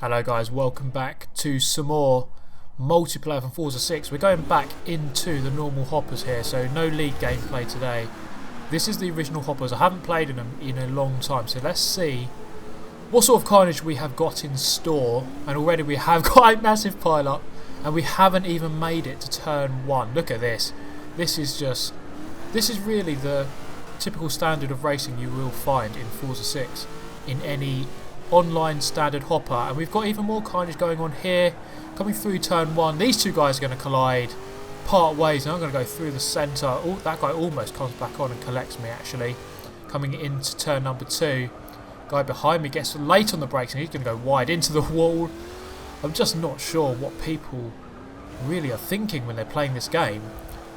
Hello guys, welcome back to some more multiplayer from Forza 6. We're going back into the normal hoppers here, so no league gameplay today. This is the original hoppers. I haven't played in them in a long time, so let's see what sort of carnage we have got in store. And already we have got a massive pile up, and we haven't even made it to turn 1. Look at this. This is really the typical standard of racing you will find in Forza 6 in any online standard hopper. And we've got even more carnage going on here. Coming through turn 1, these two guys are going to collide, part ways, and I'm going to go through the centre. Oh, that guy almost comes back on and collects me actually. Coming into turn number 2, guy behind me gets late on the brakes and he's going to go wide into the wall. I'm just not sure what people really are thinking when they're playing this game.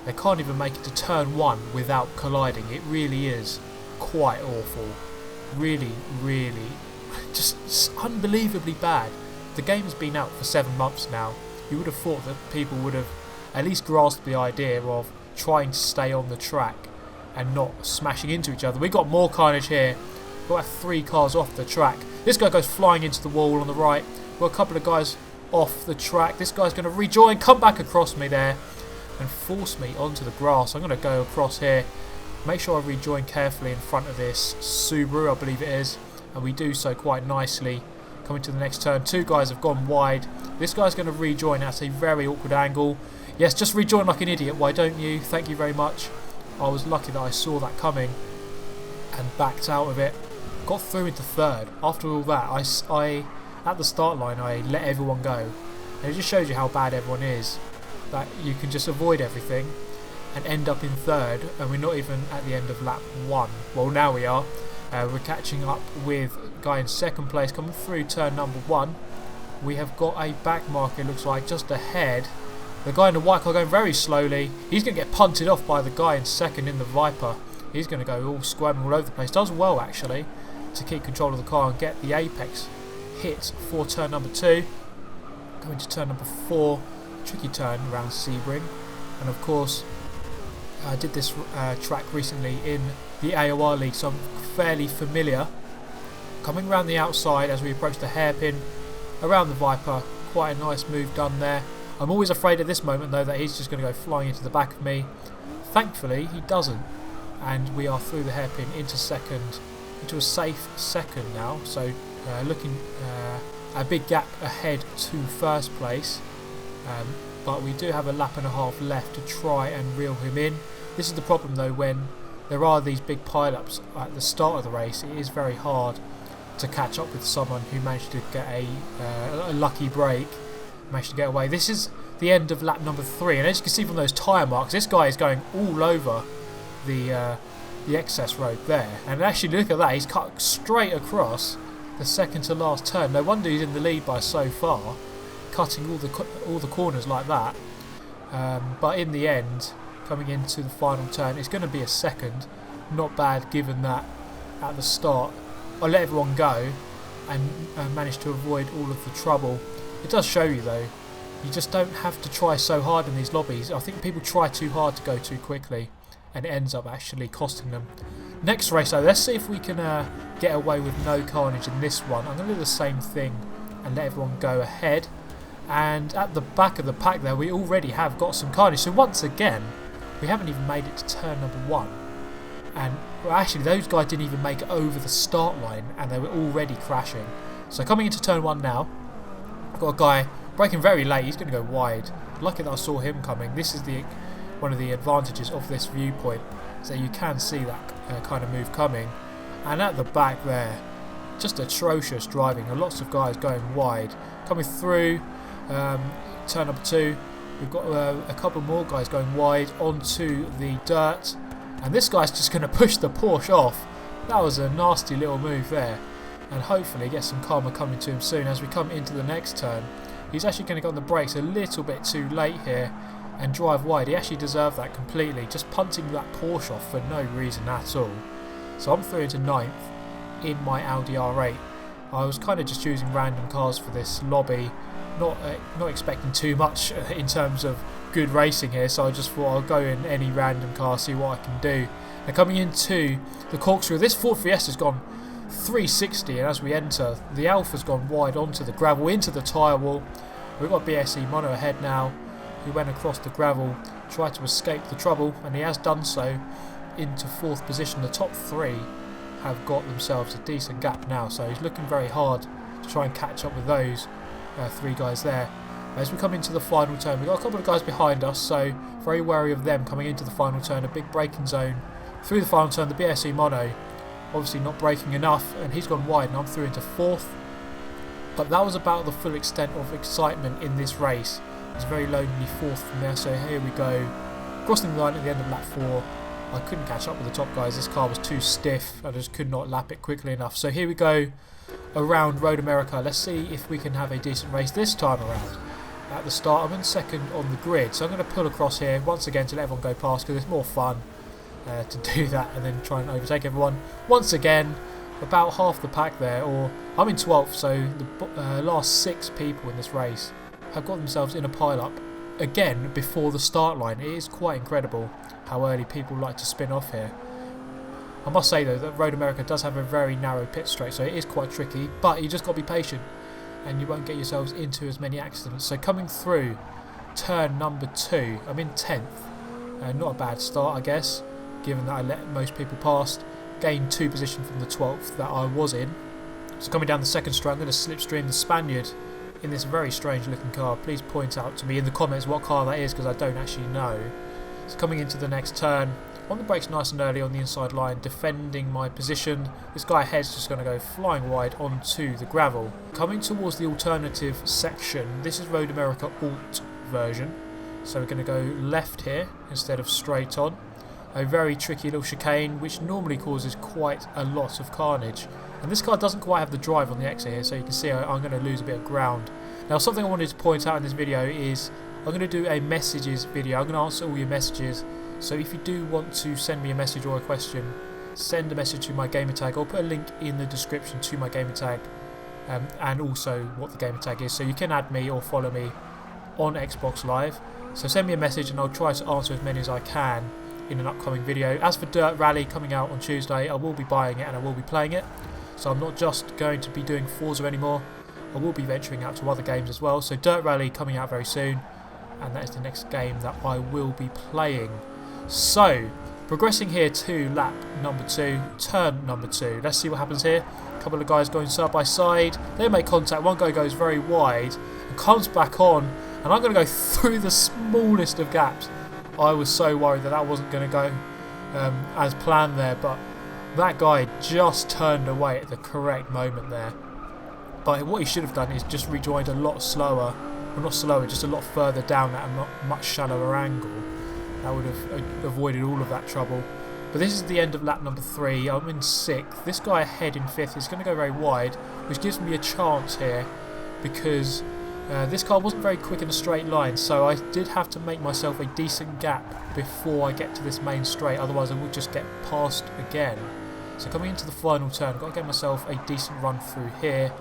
They can't even make it to turn 1 without colliding. It really is quite awful. Really just unbelievably bad. The game has been out for 7 months now. You would have thought that people would have at least grasped the idea of trying to stay on the track and not smashing into each other. We got more carnage here. We've got 3 cars off the track. This guy goes flying into the wall on the right. We've got a couple of guys off the track. This guy's going to rejoin, come back across me there and force me onto the grass. I'm going to go across here. Make sure I rejoin carefully in front of this Subaru, I believe it is. And we do so quite nicely. Coming to the next turn, 2 guys have gone wide. This guy's going to rejoin at a very awkward angle. Yes, just rejoin like an idiot, why don't you? Thank you very much. I was lucky that I saw that coming and backed out of it. Got through into 3rd. After all that, I at the start line, I let everyone go. And it just shows you how bad everyone is. That you can just avoid everything and end up in 3rd, and we're not even at the end of lap 1. Well, now we are. We're catching up with a guy in 2nd place coming through turn number 1. We have got a back marker, it looks like, just ahead. The guy in the white car going very slowly. He's going to get punted off by the guy in 2nd in the Viper. He's going to go all squirming all over the place. Does well, actually, to keep control of the car and get the apex hit for turn number 2. Going to turn number 4. Tricky turn around Sebring. And of course, I did this track recently in the AOR League, so I'm fairly familiar. Coming around the outside as we approach the hairpin around the Viper, quite a nice move done there. I'm always afraid at this moment though that he's just going to go flying into the back of me. Thankfully he doesn't, and we are through the hairpin into 2nd, into a safe 2nd now, so looking a big gap ahead to 1st place. But we do have a lap and a half left to try and reel him in. This is the problem though, when there are these big pile-ups at the start of the race, it is very hard to catch up with someone who managed to get a lucky break, managed to get away. This is the end of lap number 3, and as you can see from those tyre marks, this guy is going all over the excess road there. And actually look at that, he's cut straight across the 2nd to last turn. No wonder he's in the lead by so far, cutting all the corners like that. But in the end, coming into the final turn, it's going to be a 2nd. Not bad given that at the start I let everyone go and managed to avoid all of the trouble. It does show you though, you just don't have to try so hard in these lobbies. I think people try too hard to go too quickly, and it ends up actually costing them. Next race though, let's see if we can get away with no carnage in this one. I'm going to do the same thing and let everyone go ahead. And at the back of the pack there, we already have got some carnage. So once again, we haven't even made it to turn number 1. And well, actually, those guys didn't even make it over the start line, and they were already crashing. So coming into turn 1 now, I've got a guy braking very late. He's going to go wide. Lucky that I saw him coming. This is one of the advantages of this viewpoint, so you can see that kind of move coming. And at the back there, just atrocious driving. Lots of guys going wide. Coming through turn number 2, we've got a couple more guys going wide onto the dirt, and this guy's just going to push the Porsche off. That was a nasty little move there, and hopefully get some karma coming to him soon as we come into the next turn. He's actually going to go on the brakes a little bit too late here and drive wide. He actually deserved that completely, just punting that Porsche off for no reason at all. So I'm through into 9th in my Audi R8. I was kind of just choosing random cars for this lobby, not expecting too much in terms of good racing here, so I just thought I'll go in any random car, see what I can do. Now coming into the corkscrew, this Ford Fiesta's gone 360, and as we enter, the Alpha's gone wide onto the gravel, into the tyre wall. We've got BSE Mono ahead now, who went across the gravel, tried to escape the trouble, and he has done so into 4th position. The top 3 have got themselves a decent gap now, so he's looking very hard to try and catch up with those 3 guys there. As we come into the final turn, we've got a couple of guys behind us, so very wary of them coming into the final turn. A big braking zone through the final turn. The BSE Mono obviously not braking enough, and he's gone wide, and I'm through into 4th. But that was about the full extent of excitement in this race. It's a very lonely 4th from there, so here we go. Crossing the line at the end of lap 4. I couldn't catch up with the top guys. This car was too stiff. I just could not lap it quickly enough. So here we go around Road America. Let's see if we can have a decent race this time around. At the start, I'm in 2nd on the grid, so I'm going to pull across here once again to let everyone go past, because it's more fun to do that and then try and overtake everyone. Once again, about half the pack there, or I'm in 12th, so the last 6 people in this race have got themselves in a pile-up again before the start line. It is quite incredible how early people like to spin off here. I must say though that Road America does have a very narrow pit straight, so it is quite tricky, but you just got to be patient and you won't get yourselves into as many accidents. So coming through turn number 2, I'm in 10th. Not a bad start, I guess, given that I let most people past. Gained 2 position from the 12th that I was in. So coming down the 2nd straight, I'm going to slipstream the Spaniard in this very strange looking car. Please point out to me in the comments what car that is, because I don't actually know. So coming into the next turn, on the brakes nice and early on the inside line, defending my position. This guy ahead's just going to go flying wide onto the gravel. Coming towards the alternative section, this is Road America Alt version. So we're going to go left here instead of straight on. A very tricky little chicane, which normally causes quite a lot of carnage. And this car doesn't quite have the drive on the exit here, so you can see I'm going to lose a bit of ground. Now, something I wanted to point out in this video is I'm going to do a messages video. I'm going to answer all your messages. So if you do want to send me a message or a question, send a message to my gamertag. I'll put a link in the description to my gamertag and also what the gamertag is. So you can add me or follow me on Xbox Live. So send me a message and I'll try to answer as many as I can in an upcoming video. As for Dirt Rally coming out on Tuesday, I will be buying it and I will be playing it. So I'm not just going to be doing Forza anymore. I will be venturing out to other games as well. So Dirt Rally coming out very soon, and that is the next game that I will be playing. So, progressing here to lap number 2, turn number 2. Let's see what happens here. A couple of guys going side by side. They make contact. One guy goes very wide and comes back on, and I'm going to go through the smallest of gaps. I was so worried that that wasn't going to go as planned there, but that guy just turned away at the correct moment there. But what he should have done is just rejoined a lot slower. Well, not slower, just a lot further down at a much shallower angle. That would have avoided all of that trouble. But this is the end of lap number 3. I'm in 6th. This guy ahead in 5th is going to go very wide, which gives me a chance here because this car wasn't very quick in a straight line, so I did have to make myself a decent gap before I get to this main straight, otherwise I would just get passed again. So coming into the final turn, I've got to get myself a decent run through here,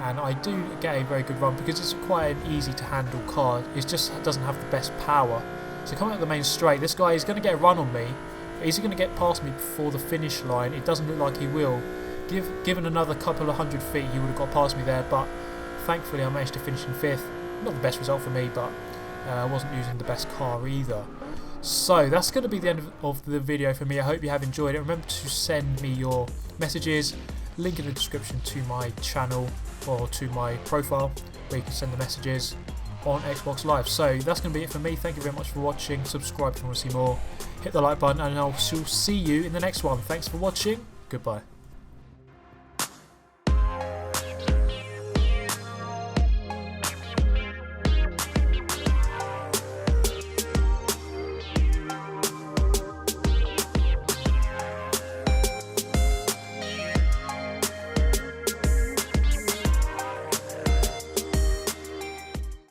and I do get a very good run because it's quite an easy to handle car. It just doesn't have the best power. So coming up the main straight, this guy is going to get a run on me. Is he going to get past me before the finish line? It doesn't look like he will. Given another couple of 100 feet, he would have got past me there, but thankfully I managed to finish in 5th. Not the best result for me, but I wasn't using the best car either. So that's going to be the end of the video for me. I hope you have enjoyed it. Remember to send me your messages. Link in the description to my channel or to my profile where you can send the messages on Xbox Live. So that's going to be it for me. Thank you very much for watching. Subscribe if you want to see more. Hit the like button and I'll see you in the next one. Thanks for watching. Goodbye.